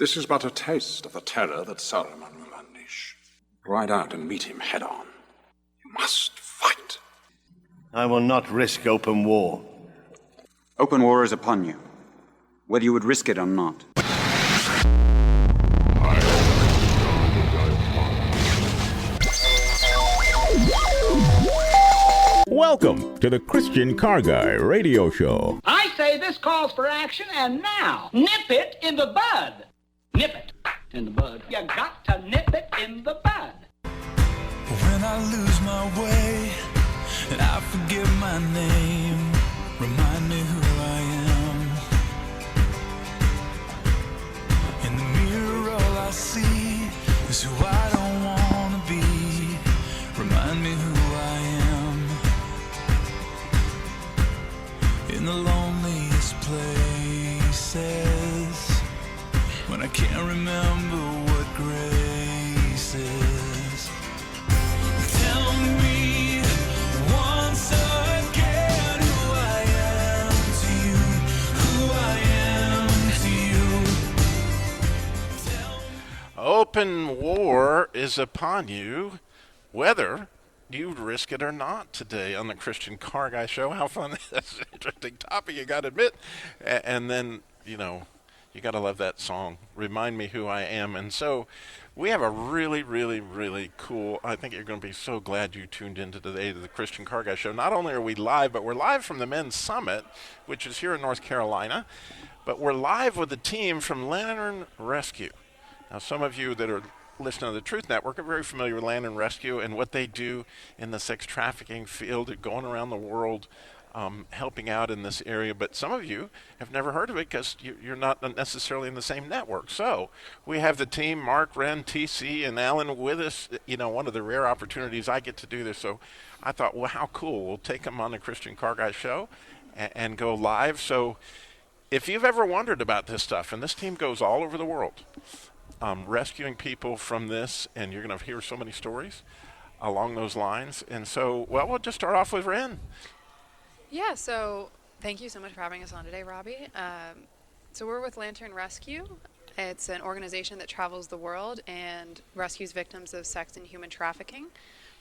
This is but a taste of the terror that Saruman will unleash. Ride out and meet him head on. You must fight. I will not risk open war. Open war is upon you, whether you would risk it or not. Welcome to the Christian Car Guy Radio Show. I say this calls for action, and now, nip it in the bud. Nip it in the bud. You got to nip it in the bud. When I lose my way and I forget my name, remind me who I am. In the mirror all I see is who I don't want to be. Remind me who I am. In the loneliest places, when I can't remember what grace is. Tell me once again who I am to you, who I am to you. Tell me. Open war is upon you, whether you risk it or not, today on the Christian Car Guy Show. How fun. That's an interesting topic, you got to admit. And then, you got to love that song, Remind Me Who I Am. And so we have a really, really, really cool, I think you're going to be so glad you tuned into today to the Christian Car Guy Show. Not only are we live, but we're live from the Men's Summit, which is here in North Carolina. But we're live with the team from Lantern Rescue. Now, some of you that are listening to the Truth Network are very familiar with Lantern Rescue and what they do in the sex trafficking field, going around the world, helping out in this area. But some of you have never heard of it because you're not necessarily in the same network. So we have the team, Mark, Ren, TC, and Alan with us. One of the rare opportunities I get to do this. So I thought, well, how cool. We'll take them on the Christian Car Guy Show and go live. So if you've ever wondered about this stuff, and this team goes all over the world, rescuing people from this, and you're going to hear so many stories along those lines. And so, well, we'll just start off with Ren. Yeah, so thank you so much for having us on today, Robbie. So we're with Lantern Rescue. It's an organization that travels the world and rescues victims of sex and human trafficking.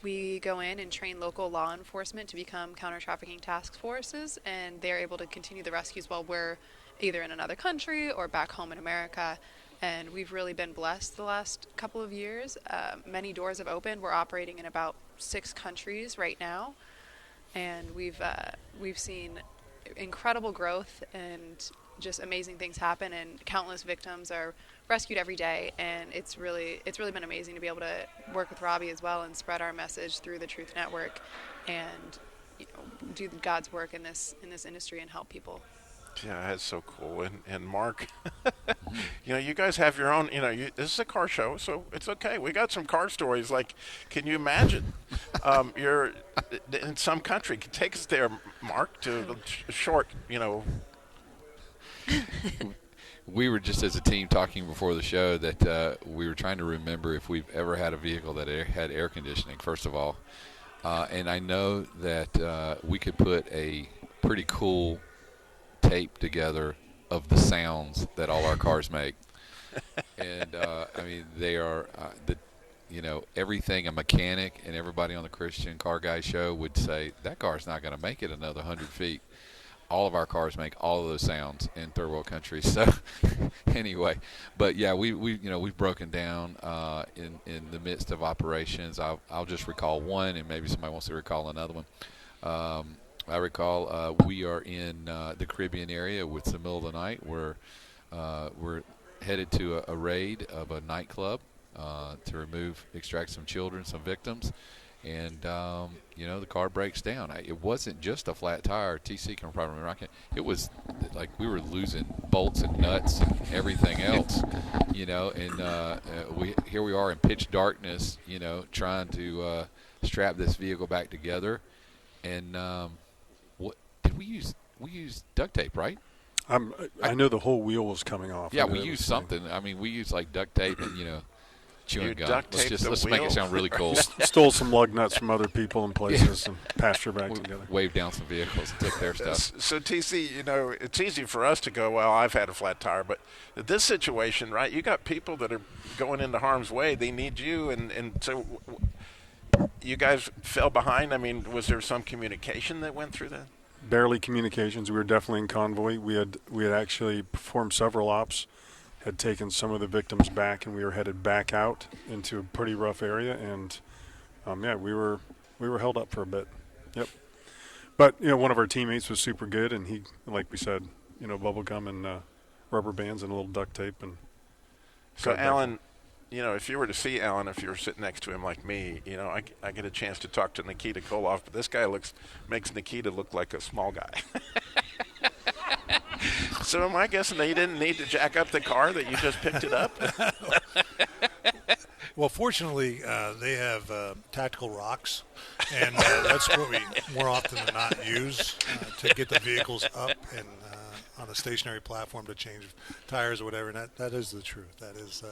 We go in and train local law enforcement to become counter-trafficking task forces, and they're able to continue the rescues while we're either in another country or back home in America. And we've really been blessed the last couple of years. Many doors have opened. We're operating in about 6 countries right now, and we've seen incredible growth and just amazing things happen. And countless victims are rescued every day. And it's really been amazing to be able to work with Robbie as well and spread our message through the Truth Network, and do God's work in this industry and help people. Yeah, that's so cool. And Mark, you guys have your own, this is a car show, so it's okay. We got some car stories. Like, can you imagine you're in some country? Take us there, Mark, to a short, We were just as a team talking before the show that we were trying to remember if we've ever had a vehicle that had air conditioning, first of all. And I know that we could put a pretty cool tape together of the sounds that all our cars make. And they are everything a mechanic and everybody on the Christian Car Guy Show would say, that car's not going to make it another 100 feet. All of our cars make all of those sounds in third world countries. So anyway, but yeah, we've broken down in the midst of operations. I'll just recall one, and maybe somebody wants to recall another one. I recall we are in the Caribbean area. It's the middle of the night. We're headed to a raid of a nightclub to extract some children, some victims. And, the car breaks down. It wasn't just a flat tire. TC can probably remember. It was like we were losing bolts and nuts and everything else, and here we are in pitch darkness, trying to strap this vehicle back together. And what did we use? We used duct tape, right? I know the whole wheel was coming off. Yeah, we used something. I mean, we used like duct tape and, chewing You gum. duct taped the Let's make it wheel? sound really cool. Stole some lug nuts from other people in places and pasture back together. Waved down some vehicles and took their stuff. So TC, it's easy for us to go, well, I've had a flat tire, but this situation, right? You got people that are going into harm's way. They need you, and so you guys fell behind. I mean, was there some communication that went through that? Barely communications. We were definitely in convoy. We had actually performed several ops, had taken some of the victims back, and we were headed back out into a pretty rough area. And we were held up for a bit. Yep. But one of our teammates was super good, and he, like we said, bubble gum and rubber bands and a little duct tape. And so Alan, if you were to see Alan, if you were sitting next to him like me, I get a chance to talk to Nikita Koloff, but this guy makes Nikita look like a small guy. So am I guessing they didn't need to jack up the car, that you just picked it up? Well, fortunately, they have tactical rocks, and that's what we more often than not use to get the vehicles up and on a stationary platform to change tires or whatever. And that is the truth. That is,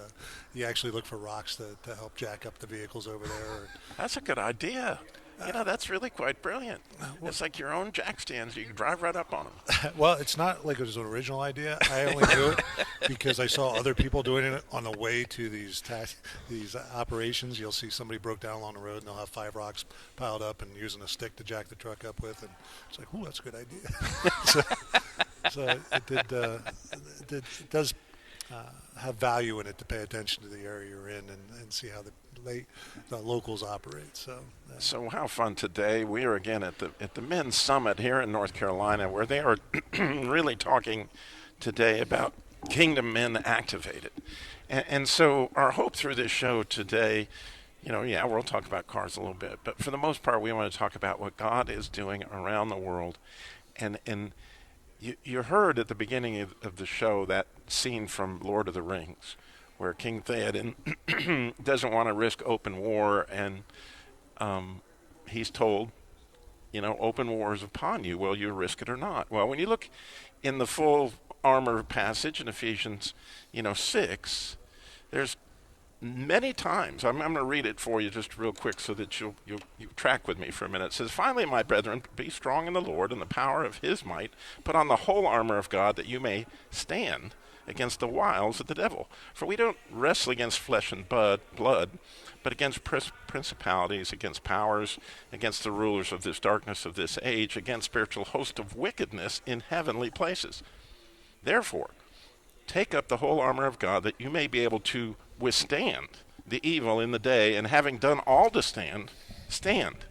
you actually look for rocks to help jack up the vehicles over there. That's a good idea. That's really quite brilliant. It's like your own jack stands. You can drive right up on them. Well, it's not like it was an original idea. I only do it because I saw other people doing it on the way to these operations. You'll see somebody broke down along the road, and they'll have 5 rocks piled up and using a stick to jack the truck up with. And it's like, ooh, that's a good idea. so it does have value in it to pay attention to the area you're in and see how the locals operate. So how fun today. We are again at the Men's Summit here in North Carolina, where they are really talking today about Kingdom Men Activated. And so our hope through this show today, we'll talk about cars a little bit, but for the most part, we want to talk about what God is doing around the world. And you heard at the beginning of the show that scene from Lord of the Rings, where King Theoden doesn't want to risk open war, and he's told, open war is upon you. Will you risk it or not? Well, when you look in the full armor passage in Ephesians, 6, there's many times. I'm going to read it for you just real quick so that you track with me for a minute. It says, "Finally, my brethren, be strong in the Lord and the power of his might. Put on the whole armor of God, that you may stand against the wiles of the devil. For we don't wrestle against flesh and blood, but against principalities, against powers, against the rulers of this darkness of this age, against spiritual hosts of wickedness in heavenly places. Therefore, take up the whole armor of God, that you may be able to withstand the evil in the day, and having done all to stand, stand."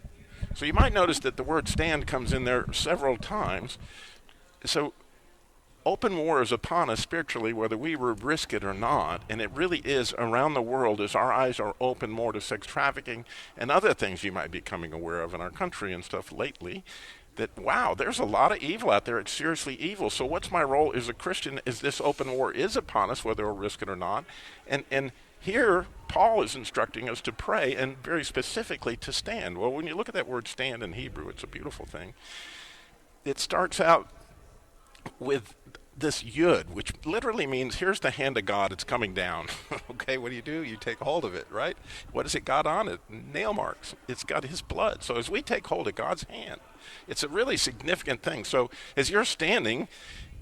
So you might notice that the word stand comes in there several times. So open war is upon us spiritually, whether we risk it or not, and it really is around the world as our eyes are open more to sex trafficking and other things you might be becoming aware of in our country and stuff lately. That, wow, there's a lot of evil out there. It's seriously evil. So what's my role as a Christian as this open war is upon us, whether we'll risk it or not? And here, Paul is instructing us to pray, and very specifically to stand. Well, when you look at that word stand in Hebrew, it's a beautiful thing. It starts out with this yud, which literally means here's the hand of God, it's coming down. Okay, what do? You take hold of it, right? What has it got on it? Nail marks. It's got his blood. So as we take hold of God's hand, it's a really significant thing. So as you're standing,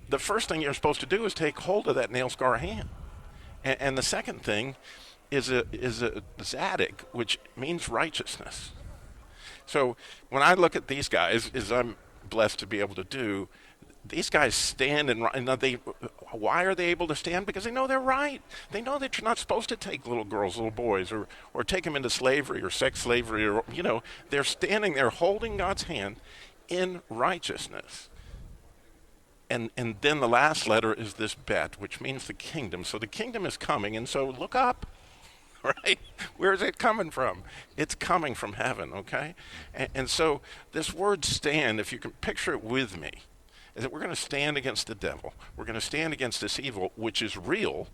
the first thing you're supposed to do is take hold of that nail scar hand. And the second thing is a tzaddik, which means righteousness. So when I look at these guys, as I'm blessed to be able to do, these guys stand and why are they able to stand? Because they know they're right. They know that you're not supposed to take little girls, little boys, or take them into slavery or sex slavery, or, they're standing there holding God's hand in righteousness. And then the last letter is this bet, which means the kingdom. So the kingdom is coming, and so look up, right? Where is it coming from? It's coming from heaven, okay? And so this word stand, if you can picture it with me, is that we're going to stand against the devil. We're going to stand against this evil, which is real,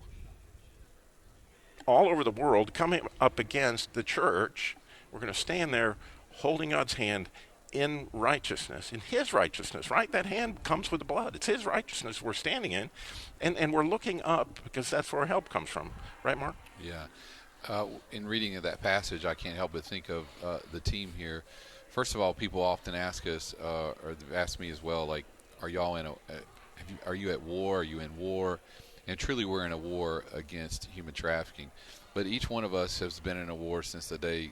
all over the world, coming up against the church. We're going to stand there holding God's hand in righteousness, in his righteousness, right? That hand comes with the blood. It's his righteousness we're standing in, and we're looking up because that's where our help comes from. Right, Mark? Yeah. In reading of that passage, I can't help but think of the team here. First of all, people often ask us, or ask me as well, like, are y'all in are you at war? Are you in war? And truly, we're in a war against human trafficking. But each one of us has been in a war since the day,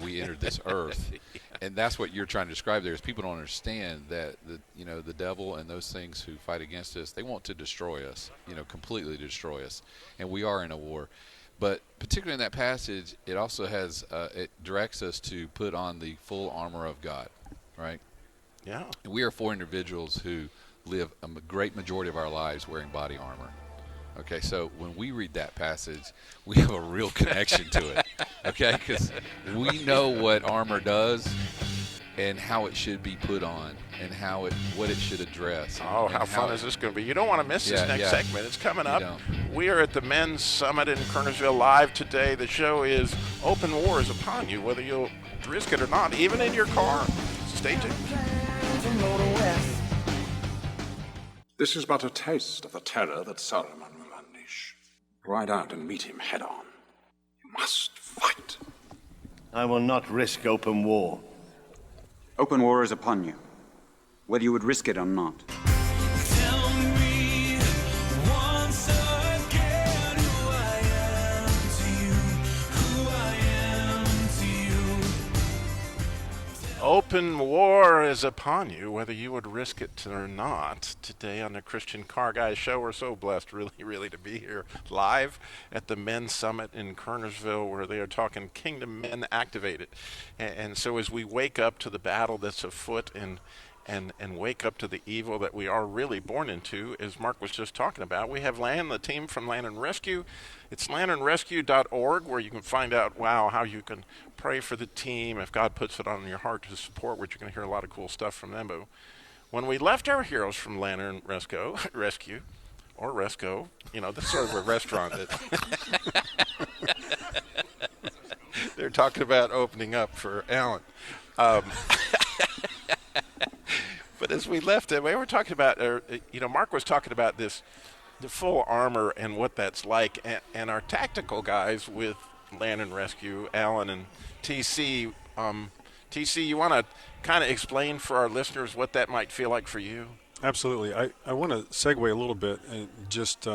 we entered this earth. And that's what you're trying to describe there is people don't understand that, the devil and those things who fight against us, they want to destroy us, completely destroy us. And we are in a war. But particularly in that passage, it also has, it directs us to put on the full armor of God, right? Yeah. And we are four individuals who live a great majority of our lives wearing body armor. Okay, so when we read that passage, we have a real connection to it, okay? Because we know what armor does and how it should be put on and what it should address. Oh, how fun is this going to be? You don't want to miss this next segment. It's coming up. We are at the Men's Summit in Kernersville live today. The show is Open War is Upon You, whether you'll risk it or not, even in your car. Stay tuned. This is but a taste of the terror that Saruman will unleash. Ride out and meet him head on. You must fight. I will not risk open war. Open war is upon you, whether you would risk it or not. Tell me once again who I am to you, who I am to you. Open war is upon you, whether you would risk it or not. Today on the Christian Car Guy Show, we're so blessed, really, to be here live at the Men's Summit in Kernersville, where they are talking Kingdom Men Activated. And so as we wake up to the battle that's afoot and wake up to the evil that we are really born into, as Mark was just talking about, we have the team from Land and Rescue. It's landandrescue.org, where you can find out, how you can pray for the team if God puts it on your heart to support, which you're going to hear a lot of cool stuff from them. But when we left our heroes from Land and Rescue, or Resco, that's sort of a restaurant that they're talking about opening up for Alan. But as we left it, we were talking about, Mark was talking about the full armor and what that's like, and our tactical guys with Land and Rescue, Alan and TC. TC, you want to kind of explain for our listeners what that might feel like for you? Absolutely. I want to segue a little bit and just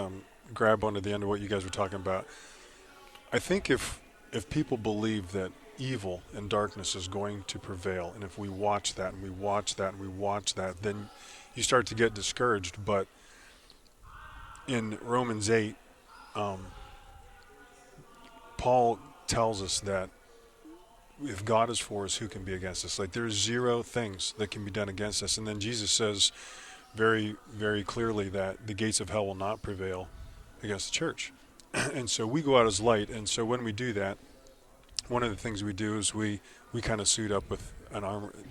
grab onto the end of what you guys were talking about. I think if people believe that evil and darkness is going to prevail, and if we watch that and we watch that and we watch that, then you start to get discouraged. But in Romans 8, Paul tells us that if God is for us, who can be against us? Like, there's zero things that can be done against us. And then Jesus says very, very clearly that the gates of hell will not prevail against the church. And so we go out as light. And so when we do that, one of the things we do is we kind of suit up with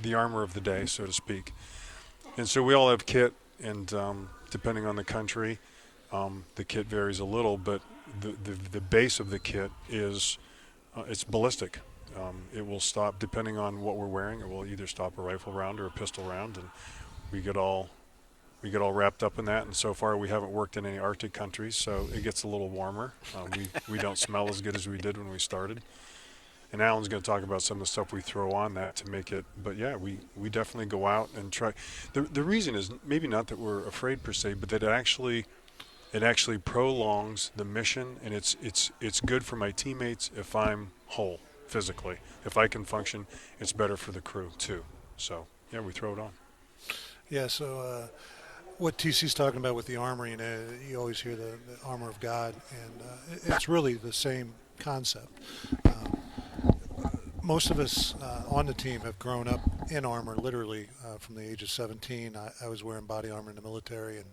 the armor of the day, so to speak. And so we all have kit, and depending on the country, the kit varies a little, but the base of the kit is it's ballistic. It will stop, depending on what we're wearing, it will either stop a rifle round or a pistol round, and we get all wrapped up in that. And so far we haven't worked in any Arctic countries, so it gets a little warmer. We don't smell as good as we did when we started. And Alan's going to talk about some of the stuff we throw on that to make it. But yeah, we definitely go out and try. The reason is maybe not that we're afraid per se, but that it actually prolongs the mission, and it's good for my teammates if I'm whole physically. If I can function, it's better for the crew too. So yeah, we throw it on. Yeah. So what TC's talking about with the armor, you always hear the armor of God, and it's really the same concept. Most of us on the team have grown up in armor, literally from the age of 17. I was wearing body armor in the military and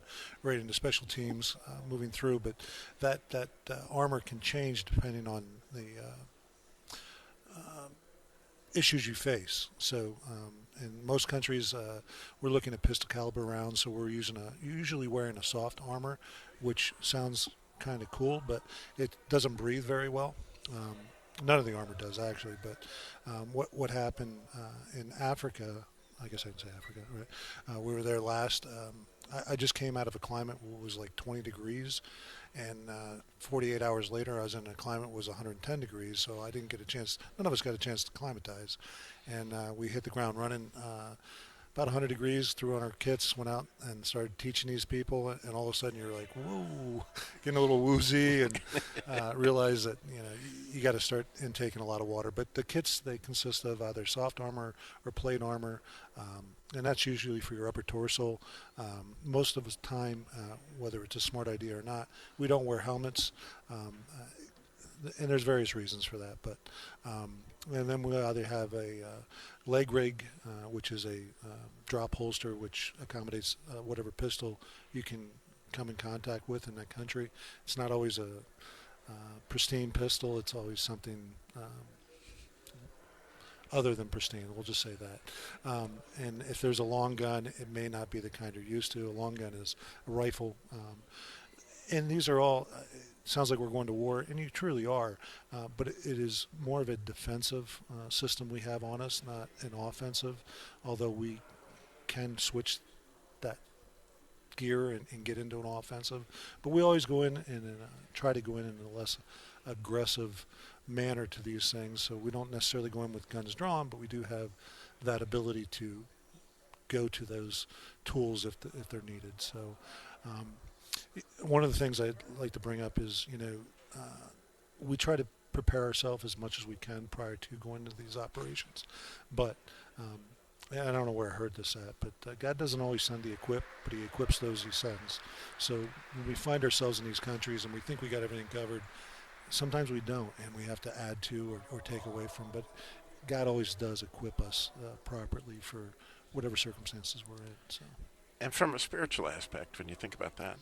right into special teams moving through. But that armor can change depending on the issues you face. So in most countries, we're looking at pistol caliber rounds, so we're usually wearing a soft armor, which sounds kind of cool, but it doesn't breathe very well. None of the armor does, actually, but what happened in Africa, I guess I can say Africa, right? We were there last I just came out of a climate where it was like 20 degrees, and 48 hours later I was in a climate that was 110 degrees, so I didn't get a chance, none of us got a chance to climatize. And we hit the ground running. About 100 degrees, threw on our kits, went out and started teaching these people, and all of a sudden you're like, whoa, getting a little woozy, and realize that you got to start intaking a lot of water. But the kits, they consist of either soft armor or plate armor, and that's usually for your upper torso. Most of the time, whether it's a smart idea or not, we don't wear helmets, and there's various reasons for that. But and then we either have a leg rig, which is a drop holster, which accommodates whatever pistol you can come in contact with in that country. It's not always a pristine pistol. It's always something other than pristine. We'll just say that. And if there's a long gun, it may not be the kind you're used to. A long gun is a rifle. And these are all... sounds like we're going to war, and you truly are, but it is more of a defensive system we have on us, not an offensive, although we can switch that gear and get into an offensive. But we always go in and try to go in a less aggressive manner to these things, so we don't necessarily go in with guns drawn, but we do have that ability to go to those tools if they're needed. So one of the things I'd like to bring up is, we try to prepare ourselves as much as we can prior to going into these operations. But I don't know where I heard this at, but God doesn't always send the equip, but he equips those he sends. So when we find ourselves in these countries and we think we got everything covered, sometimes we don't, and we have to add to or take away from. But God always does equip us properly for whatever circumstances we're in. So. And from a spiritual aspect, when you think about that,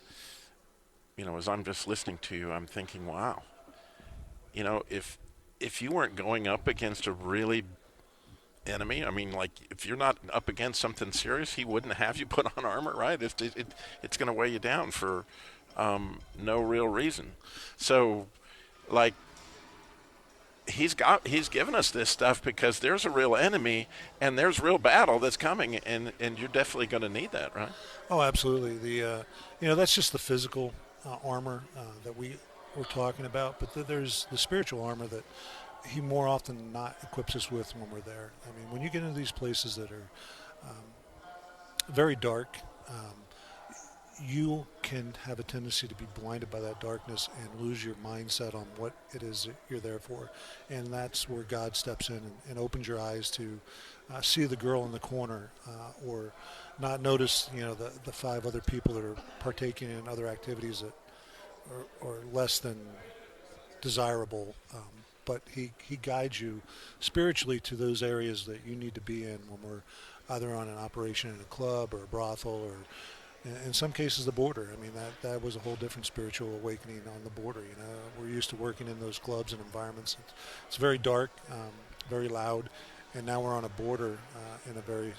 as I'm just listening to you, I'm thinking, wow, if you weren't going up against a really enemy, like if you're not up against something serious, he wouldn't have you put on armor, right? It's going to weigh you down for no real reason. So, he's given us this stuff because there's a real enemy and there's real battle that's coming, and you're definitely going to need that, right? Oh, absolutely. That's just the physical armor that we're talking about, but there's the spiritual armor that he more often than not equips us with when we're there. When you get into these places that are very dark, you can have a tendency to be blinded by that darkness and lose your mindset on what it is that you're there for. And that's where God steps in and opens your eyes to see the girl in the corner, or not notice, the 5 other people that are partaking in other activities that are less than desirable. But he guides you spiritually to those areas that you need to be in when we're either on an operation in a club or a brothel, or in some cases the border. That was a whole different spiritual awakening on the border. We're used to working in those clubs and environments. It's very dark, very loud, and now we're on a border in a very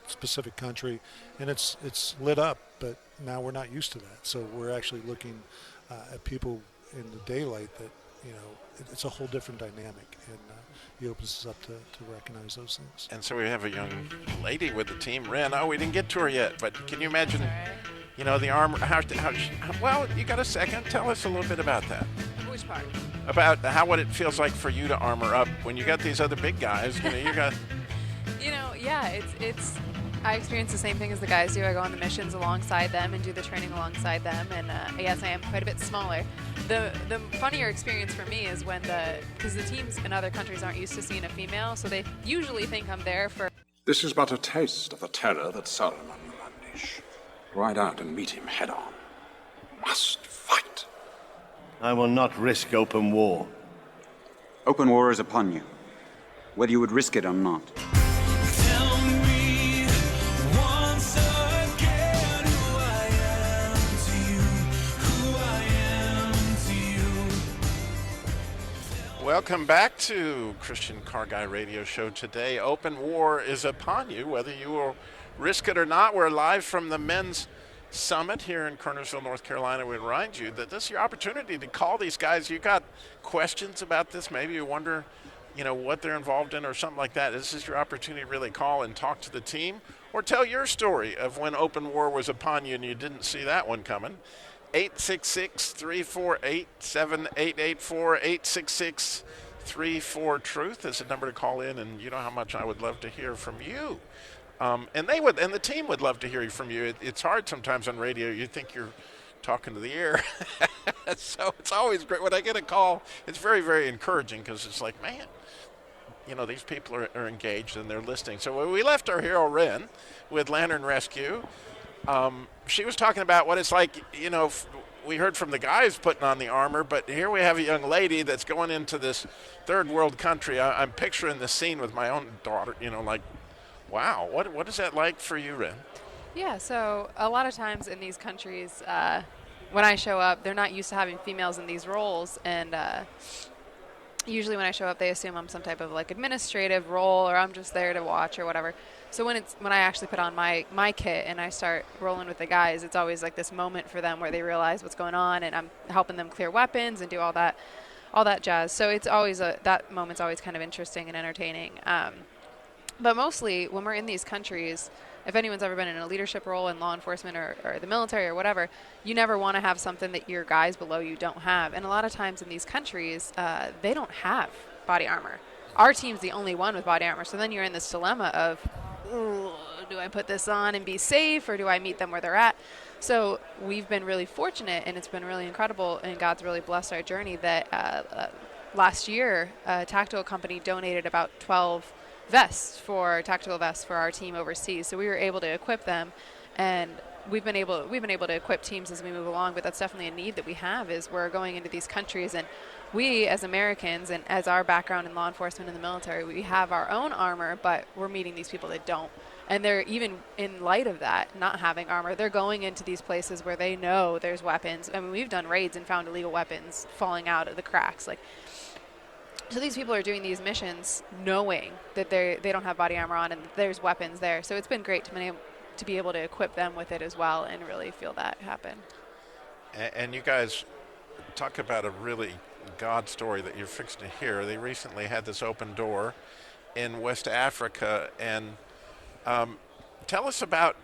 specific country, and it's lit up, but now we're not used to that. So we're actually looking at people in the daylight that, it's a whole different dynamic, and he opens us up to recognize those things. And so we have a young lady with the team, Ren. Oh, we didn't get to her yet, but can you imagine, the armor, well, you got a second? Tell us a little bit about that. Which part? About what it feels like for you to armor up when you got these other big guys, you got... it's I experience the same thing as the guys do. I go on the missions alongside them and do the training alongside them, and yes, I am quite a bit smaller. The funnier experience for me is because the teams in other countries aren't used to seeing a female, so they usually think I'm there for... This is but a taste of the terror that Saruman will unleash. Ride out and meet him head on. You must fight. I will not risk open war. Open war is upon you, whether you would risk it or not. Tell me once again who I am to you, who I am to you. Welcome back to Christian Car Guy Radio Show today. Open war is upon you, whether you will risk it or not. We're live from the Men's Summit here in Kernersville, North Carolina. We remind you that this is your opportunity to call these guys. You got questions about this, maybe you wonder, what they're involved in or something like that. This is your opportunity to really call and talk to the team, or tell your story of when open war was upon you and you didn't see that one coming. 866-348-7884, 866-34-TRUTH is the number to call in, and you know how much I would love to hear from you. And the team would love to hear from you. It's hard sometimes on radio. You think you're talking to the air. So it's always great when I get a call. It's very, very encouraging, because it's like, man, these people are engaged and they're listening. So when we left our hero Wren with Lantern Rescue, she was talking about what it's like. We heard from the guys putting on the armor, but here we have a young lady that's going into this third world country. I'm picturing the scene with my own daughter, like, wow, what is that like for you, Wren? Yeah, so a lot of times in these countries, when I show up, they're not used to having females in these roles, and usually when I show up, they assume I'm some type of administrative role, or I'm just there to watch or whatever. So when I actually put on my kit and I start rolling with the guys, it's always like this moment for them where they realize what's going on, and I'm helping them clear weapons and do all that jazz. So it's always that moment's always kind of interesting and entertaining. But mostly when we're in these countries, if anyone's ever been in a leadership role in law enforcement or the military or whatever, you never want to have something that your guys below you don't have. And a lot of times in these countries, they don't have body armor. Our team's the only one with body armor. So then you're in this dilemma of, do I put this on and be safe, or do I meet them where they're at? So we've been really fortunate, and it's been really incredible, and God's really blessed our journey that last year a tactical company donated about 12 tactical vests for our team overseas. So we were able to equip them, and we've been able to equip teams as we move along. But that's definitely a need that we have, is we're going into these countries, and we as Americans, and as our background in law enforcement and the military, we have our own armor, but we're meeting these people that don't. And they're, even in light of that, not having armor, they're going into these places where they know there's weapons. I mean, we've done raids and found illegal weapons falling out of the cracks. So these people are doing these missions knowing that they don't have body armor on and there's weapons there. So it's been great to be able to equip them with it as well, and really feel that happen. And you guys talk about a really God story that you're fixing to hear. They recently had this open door in West Africa, and tell us about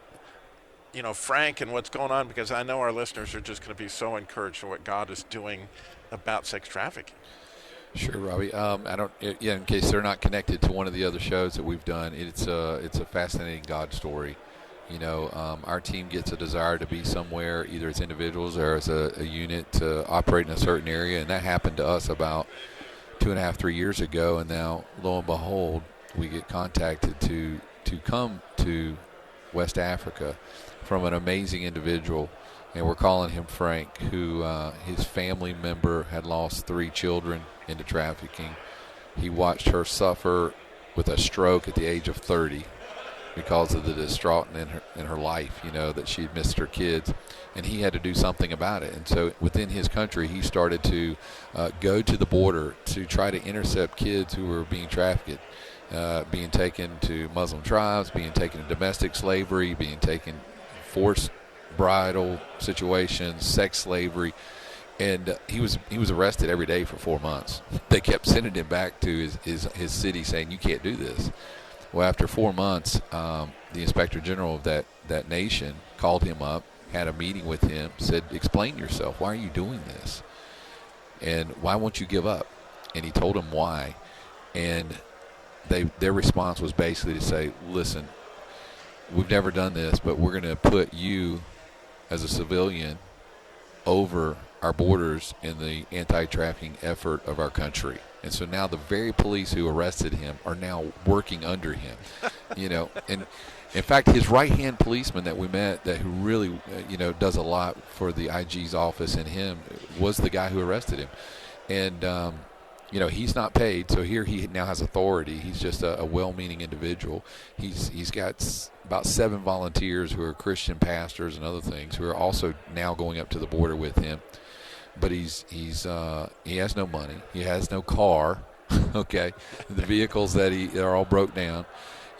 Frank and what's going on, because I know our listeners are just going to be so encouraged for what God is doing about sex trafficking. Sure, Robbie. In case they're not connected to one of the other shows that we've done, it's a fascinating God story. Our team gets a desire to be somewhere, either as individuals or as a unit, to operate in a certain area, and that happened to us about 2.5, 3 years ago. And now, lo and behold, we get contacted to come to West Africa from an amazing individual. And we're calling him Frank, who his family member had lost 3 children into trafficking. He watched her suffer with a stroke at the age of 30 because of the distraught in her life, that she had missed her kids. And he had to do something about it. And so within his country, he started to go to the border to try to intercept kids who were being trafficked, being taken to Muslim tribes, being taken to domestic slavery, being taken forced bridal situations, sex slavery, and he was arrested every day for 4 months. They kept sending him back to his city, saying, "You can't do this." Well, after 4 months, the Inspector General of that nation called him up, had a meeting with him, said, "Explain yourself. Why are you doing this? And why won't you give up?" And he told him why. And their response was basically to say, "Listen, we've never done this, but we're going to put you as a civilian over our borders in the anti-trafficking effort of our country." And so now the very police who arrested him are now working under him, and in fact, his right-hand policeman that we met, who really, does a lot for the IG's office and him, was the guy who arrested him. And, he's not paid, so here he now has authority. He's just a well-meaning individual. He's got about 7 volunteers who are Christian pastors and other things who are also now going up to the border with him. But he has no money. He has no car. Okay, the vehicles they're all broke down.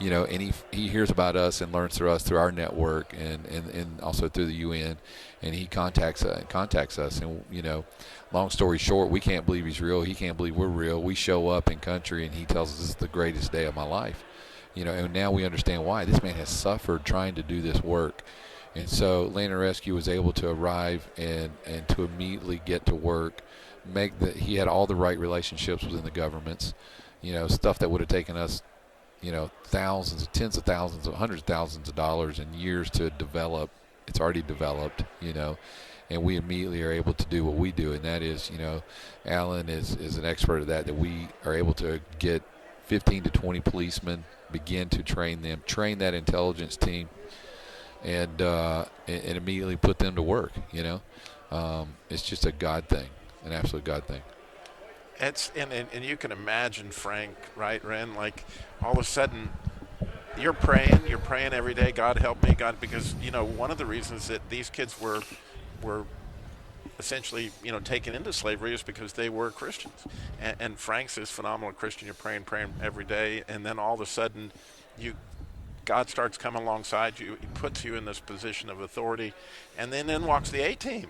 And he hears about us and learns through us through our network and also through the UN, and he contacts us. And long story short, we can't believe he's real. He can't believe we're real. We show up in country, and he tells us this is the greatest day of my life. and now we understand why. This man has suffered trying to do this work. And so Lantern Rescue was able to arrive and to immediately get to work. He had all the right relationships within the governments, stuff that would have taken us, thousands, tens of thousands, hundreds of thousands of dollars and years to develop. It's already developed, and we immediately are able to do what we do, and that is, Alan is an expert at that we are able to get 15 to 20 policemen, begin to train that intelligence team, and immediately put them to work. It's just a God thing, an absolute God thing. And you can imagine, Frank, right, Ren, like all of a sudden you're praying every day, God help me, God, because one of the reasons that these kids were essentially taken into slavery is because they were Christians, and Frank's this phenomenal Christian. You're praying every day, and then all of a sudden God starts coming alongside you. He puts you in this position of authority, and then in walks the A-team.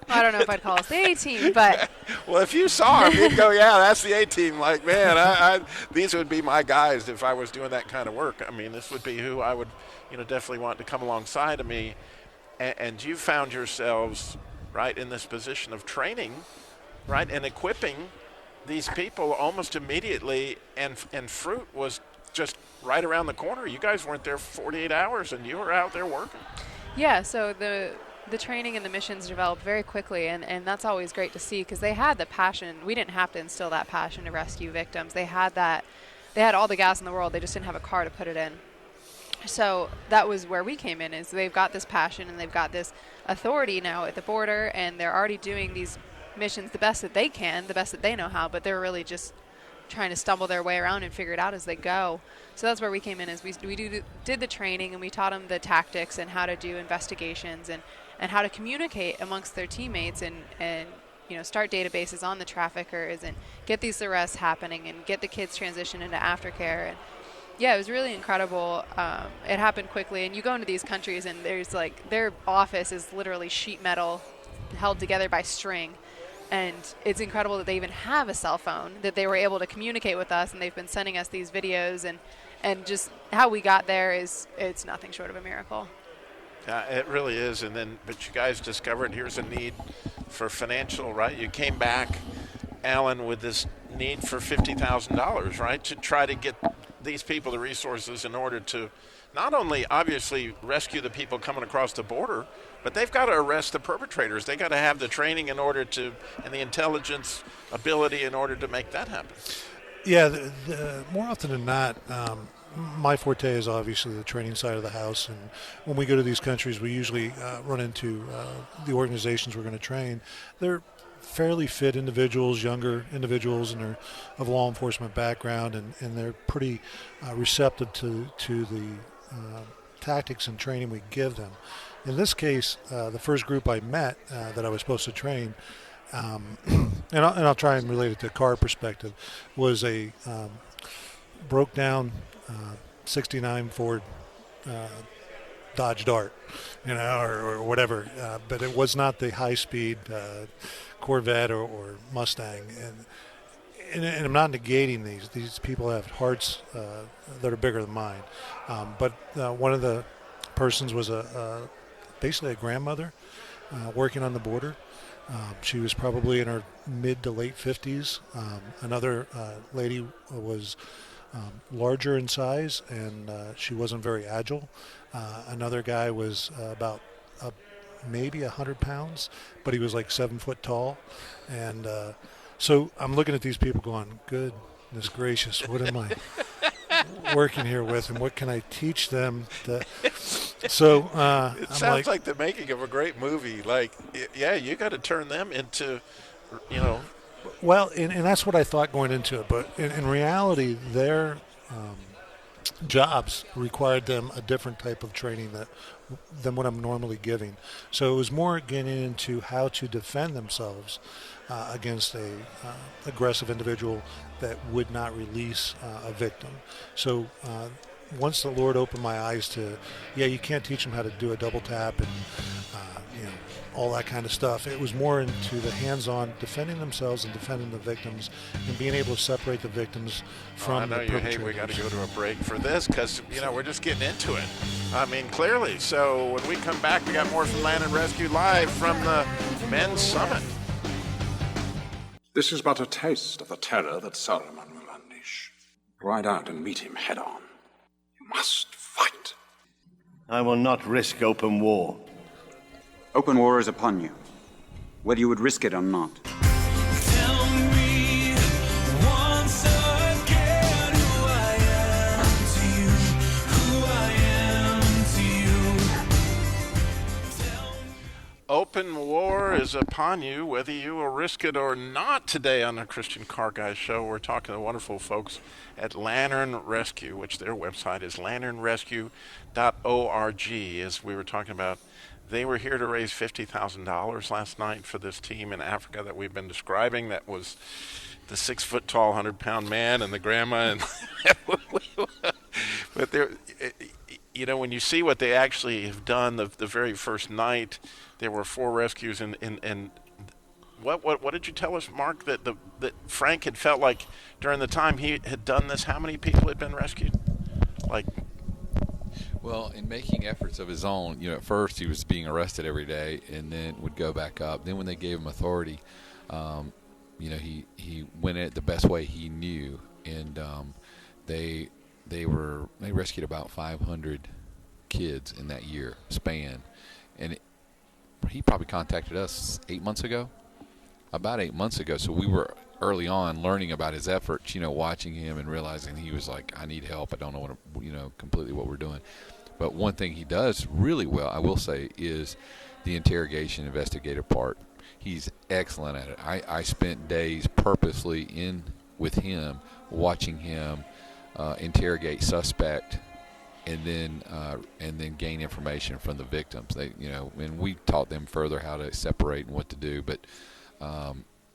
I don't know if I'd call us the A-team, but well, if you saw him, you'd go, "Yeah, that's the A-team." Like, man, these would be my guys if I was doing that kind of work. I mean, this would be who I would, definitely want to come alongside of me. And you found yourselves right in this position of training, right, and equipping these people almost immediately, and fruit was just right around the corner. You guys weren't there for 48 hours, and you were out there working. Yeah, so the training and the missions developed very quickly, and that's always great to see, because they had the passion. We didn't have to instill that passion to rescue victims. They had all the gas in the world. They just didn't have a car to put it in. So that was where we came in, is they've got this passion and they've got this authority now at the border, and they're already doing these missions the best that they can, the best that they know how, but they're really just trying to stumble their way around and figure it out as they go. So that's where we came in, is we did the training, and we taught them the tactics and how to do investigations and how to communicate amongst their teammates and start databases on the traffickers and get these arrests happening and get the kids transitioned into aftercare. And yeah, it was really incredible. It happened quickly, and you go into these countries and there's their office is literally sheet metal held together by string. And it's incredible that they even have a cell phone, that they were able to communicate with us, and they've been sending us these videos, and just how we got there it's nothing short of a miracle. It really is. But you guys discovered here's a need for financial, right? You came back, Alan, with this need for $50,000, right, to try to get these people the resources in order to not only obviously rescue the people coming across the border, but they've got to arrest the perpetrators. They got to have the training and the intelligence ability in order to make that happen. Yeah, more often than not, my forte is obviously the training side of the house, and when we go to these countries, we usually run into the organizations we're going to train. They're fairly fit individuals, younger individuals, and they're of law enforcement background, and they're pretty receptive to the tactics and training we give them. In this case, the first group I met that I was supposed to train, and I'll try and relate it to car perspective, was a broke down 69 Ford Dodge Dart, or whatever, but it was not the high-speed Corvette or Mustang, and I'm not negating these. These people have hearts that are bigger than mine, but one of the persons was basically a grandmother working on the border. She was probably in her mid to late 50s. Another lady was larger in size, and she wasn't very agile. Another guy was about maybe 100 pounds, but he was like 7 foot tall. And so I'm looking at these people going, goodness gracious, what am I working here with, and what can I teach them? So it sounds like the making of a great movie. You got to turn them into, Well, and that's what I thought going into it. But in reality, their jobs required them a different type of training than what I'm normally giving. So it was more getting into how to defend themselves against a aggressive individual that would not release a victim. So once the Lord opened my eyes to, you can't teach them how to do a double tap and all that kind of stuff. It was more into the hands-on defending themselves and defending the victims and being able to separate the victims from the I know you hate we got to go to a break for this because, we're just getting into it. I mean, clearly. So when we come back, we got more from Land and Rescue live from the Men's Summit. This is but a taste of the terror that Saruman will unleash. Ride out and meet him head on. You must fight. I will not risk open war. Open war is upon you, whether you would risk it or not. Tell me once again who I am to you, who I am to you. Open war is upon you, whether you will risk it or not. Today on the Christian Car Guy Show, we're talking to wonderful folks at Lantern Rescue, which their website is lanternrescue.org. As we were talking about, they were here to raise $50,000 last night for this team in Africa that we've been describing. That was the 6-foot-tall, 100-pound man and the grandma. And but there, when you see what they actually have done, the very first night, there were 4 rescues. And what did you tell us, Mark, that Frank had felt like during the time he had done this? How many people had been rescued? Well, in making efforts of his own, at first he was being arrested every day and then would go back up. Then when they gave him authority, he went at it the best way he knew, and they rescued about 500 kids in that year span. And he probably contacted us 8 months ago, about 8 months ago. So we were early on learning about his efforts, watching him and realizing he was like, I need help. I don't know completely what we're doing. But one thing he does really well, I will say, is the interrogation investigative part. He's excellent at it. I spent days purposely with him, watching him interrogate suspect, and then gain information from the victims. And we taught them further how to separate and what to do. But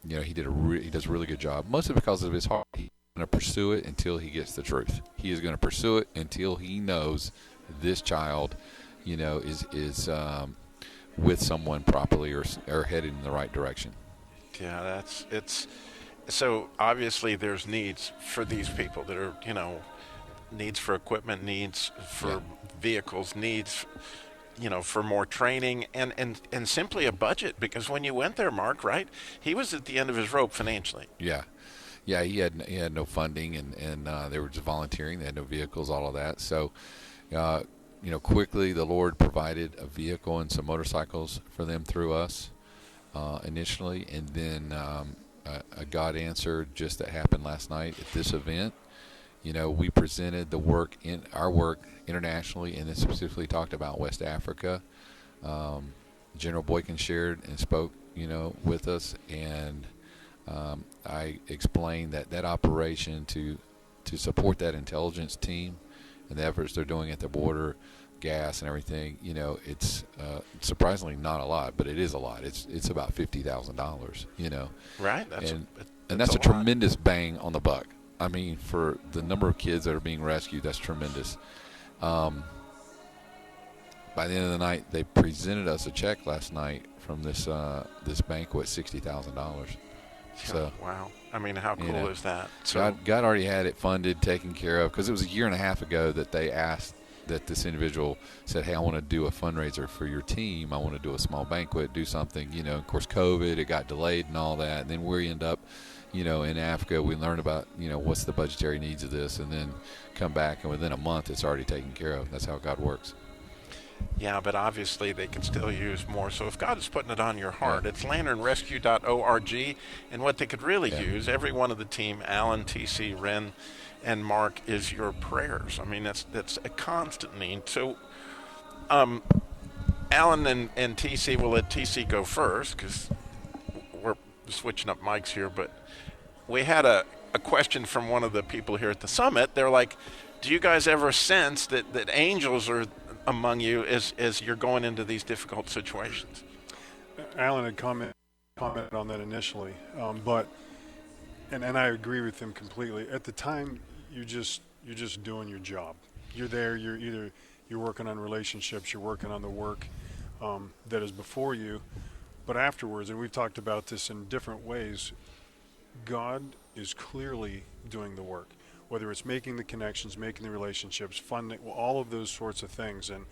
he does a really good job, mostly because of his heart. He's going to pursue it until he gets the truth. He is going to pursue it until he knows this child, is with someone properly or headed in the right direction. Yeah, it's so obviously there's needs for these people that are, needs for equipment, needs for vehicles, needs, for more training and simply a budget, because when you went there, Mark, right, he was at the end of his rope financially. Yeah, he had no funding and they were just volunteering. They had no vehicles, all of that. So, quickly the Lord provided a vehicle and some motorcycles for them through us initially, and then a God answer just that happened last night at this event. We presented our work internationally, and then specifically talked about West Africa. General Boykin shared and spoke, with us, and I explained that operation to support that intelligence team and the efforts they're doing at the border, gas and everything, it's surprisingly not a lot, but it is a lot. It's about $50,000, Right. That's a tremendous bang on the buck. I mean, for the number of kids that are being rescued, that's tremendous. By the end of the night, they presented us a check last night from this banquet, $60,000. So wow. I mean, how cool is that? So God already had it funded, taken care of, because it was a year and a half ago that they asked, that this individual said, hey, I want to do a fundraiser for your team. I want to do a small banquet, do something, of course, COVID, it got delayed and all that. And then we end up, in Africa, we learn about, what's the budgetary needs of this, and then come back, and within a month, it's already taken care of. That's how God works. Yeah, but obviously they can still use more. So if God is putting it on your heart, it's lanternrescue.org. And what they could really use, every one of the team, Alan, TC, Ren, and Mark, is your prayers. I mean, that's a constant need. So Alan and TC, we'll let TC go first because we're switching up mics here. But we had a question from one of the people here at the summit. They're like, do you guys ever sense that angels are among you as you're going into these difficult situations? Alan had commented on that initially, but I agree with him completely. At the time, you're just doing your job. You're there. You're working on relationships. You're working on the work that is before you. But afterwards, and we've talked about this in different ways, God is clearly doing the work. Whether it's making the connections, making the relationships, funding, all of those sorts of things. And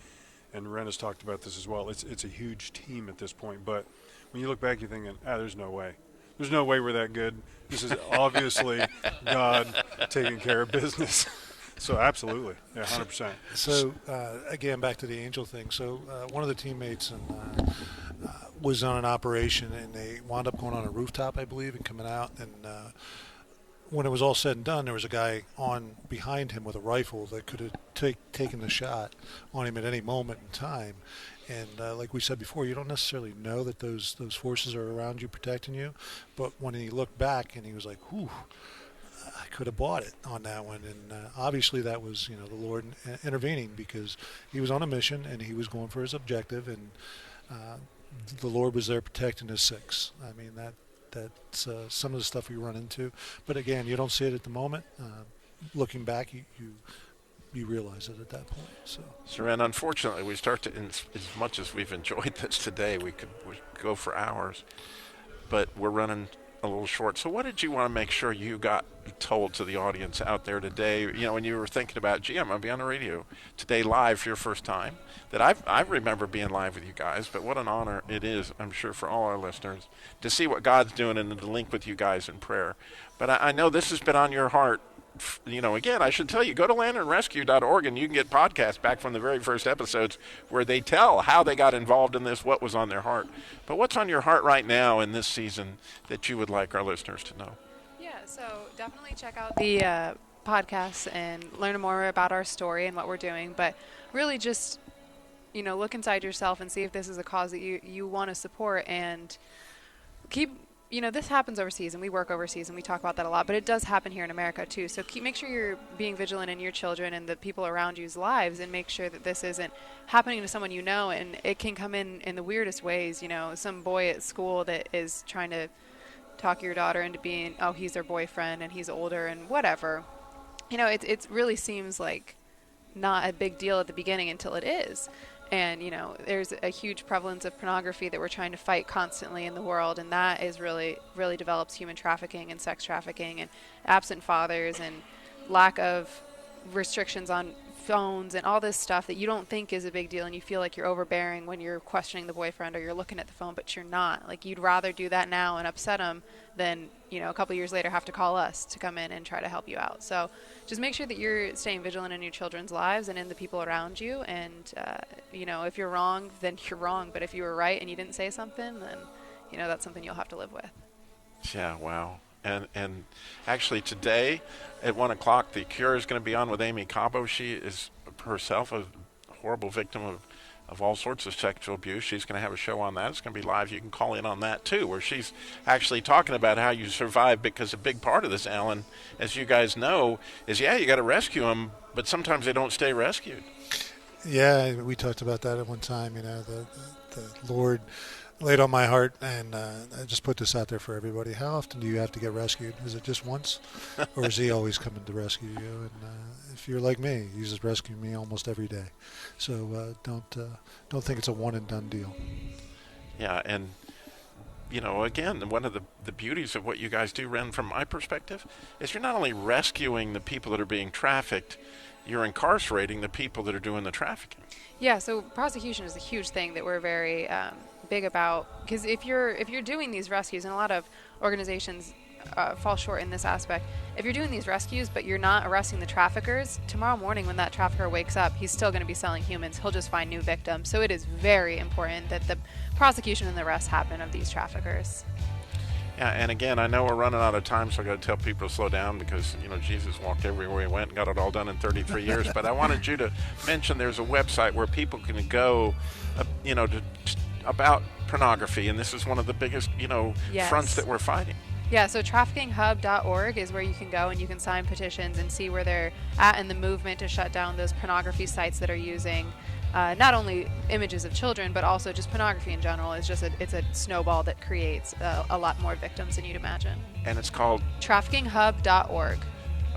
Ren has talked about this as well. It's a huge team at this point. But when you look back, you're thinking, there's no way. There's no way we're that good. This is obviously God taking care of business. So absolutely, yeah, 100%. So again, back to the angel thing. So one of the teammates was on an operation, and they wound up going on a rooftop, I believe, and coming out. And when it was all said and done, there was a guy on behind him with a rifle that could have taken the shot on him at any moment in time. And like we said before, you don't necessarily know that those forces are around you protecting you. But when he looked back and he was like, whew, I could have bought it on that one. And obviously that was, the Lord intervening, because he was on a mission and he was going for his objective. And the Lord was there protecting his six. I mean, that's some of the stuff we run into. But again, you don't see it at the moment. Looking back, you realize it at that point. So Ren, unfortunately, we start to, as much as we've enjoyed this today, we could go for hours, but we're running a little short. So what did you want to make sure you got told to the audience out there today, when you were thinking about, gee, I'm going to be on the radio today live for your first time, that I remember being live with you guys, but what an honor it is, I'm sure, for all our listeners to see what God's doing and to link with you guys in prayer. But I know this has been on your heart. Again, I should tell you, go to lanternrescue.org and you can get podcasts back from the very first episodes where they tell how they got involved in this, what was on their heart. But what's on your heart right now in this season that you would like our listeners to know? Yeah, so definitely check out the podcasts and learn more about our story and what we're doing. But really just, look inside yourself and see if this is a cause that you want to support, and keep... this happens overseas, and we work overseas, and we talk about that a lot, but it does happen here in America too. So make sure you're being vigilant in your children and the people around you's lives, and make sure that this isn't happening to someone and it can come in the weirdest ways. Some boy at school that is trying to talk your daughter into being, he's their boyfriend and he's older and whatever. It really seems like not a big deal at the beginning until it is. And, there's a huge prevalence of pornography that we're trying to fight constantly in the world. And that is really, really develops human trafficking and sex trafficking and absent fathers and lack of restrictions on phones and all this stuff that you don't think is a big deal. And you feel like you're overbearing when you're questioning the boyfriend or you're looking at the phone, but you're not. Like, you'd rather do that now and upset him than, a couple years later have to call us to come in and try to help you out. So just make sure that you're staying vigilant in your children's lives and in the people around you. And, if you're wrong, then you're wrong. But if you were right and you didn't say something, then, that's something you'll have to live with. Yeah, wow. And actually today at 1 o'clock, The Cure is going to be on with Amy Cabo. She is herself a horrible victim of all sorts of sexual abuse. She's going to have a show on that. It's going to be live. You can call in on that too, where she's actually talking about how you survive, because a big part of this, Alan, as you guys know, is, you got to rescue them, but sometimes they don't stay rescued. Yeah, we talked about that at one time. The Lord laid on my heart, and I just put this out there for everybody. How often do you have to get rescued? Is it just once, or is he always coming to rescue you? And if you're like me, he's just rescuing me almost every day. So don't think it's a one and done deal. Yeah, and again, one of the beauties of what you guys do, Ren, from my perspective, is you're not only rescuing the people that are being trafficked, you're incarcerating the people that are doing the trafficking. Yeah, so prosecution is a huge thing that we're very big about, because if you're doing these rescues, and a lot of organizations fall short in this aspect, if you're doing these rescues but you're not arresting the traffickers, tomorrow morning when that trafficker wakes up, he's still going to be selling humans. He'll just find new victims. So it is very important that the prosecution and the arrest happen of these traffickers. Yeah, and again, I know we're running out of time, so I got to tell people to slow down, because Jesus walked everywhere he went and got it all done in 33 years. But I wanted you to mention there's a website where people can go, about pornography, and this is one of the biggest, Yes. fronts that we're fighting. Yeah, so traffickinghub.org is where you can go and you can sign petitions and see where they're at in the movement to shut down those pornography sites that are using not only images of children, but also just pornography in general. It's a snowball that creates a lot more victims than you'd imagine. And it's called traffickinghub.org.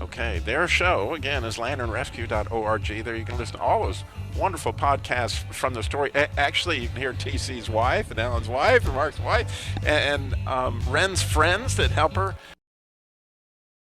Okay, their show, again, is lanternrescue.org. There you can listen to all those wonderful podcasts from the story. Actually, you can hear TC's wife and Alan's wife and Mark's wife and Ren's friends that help her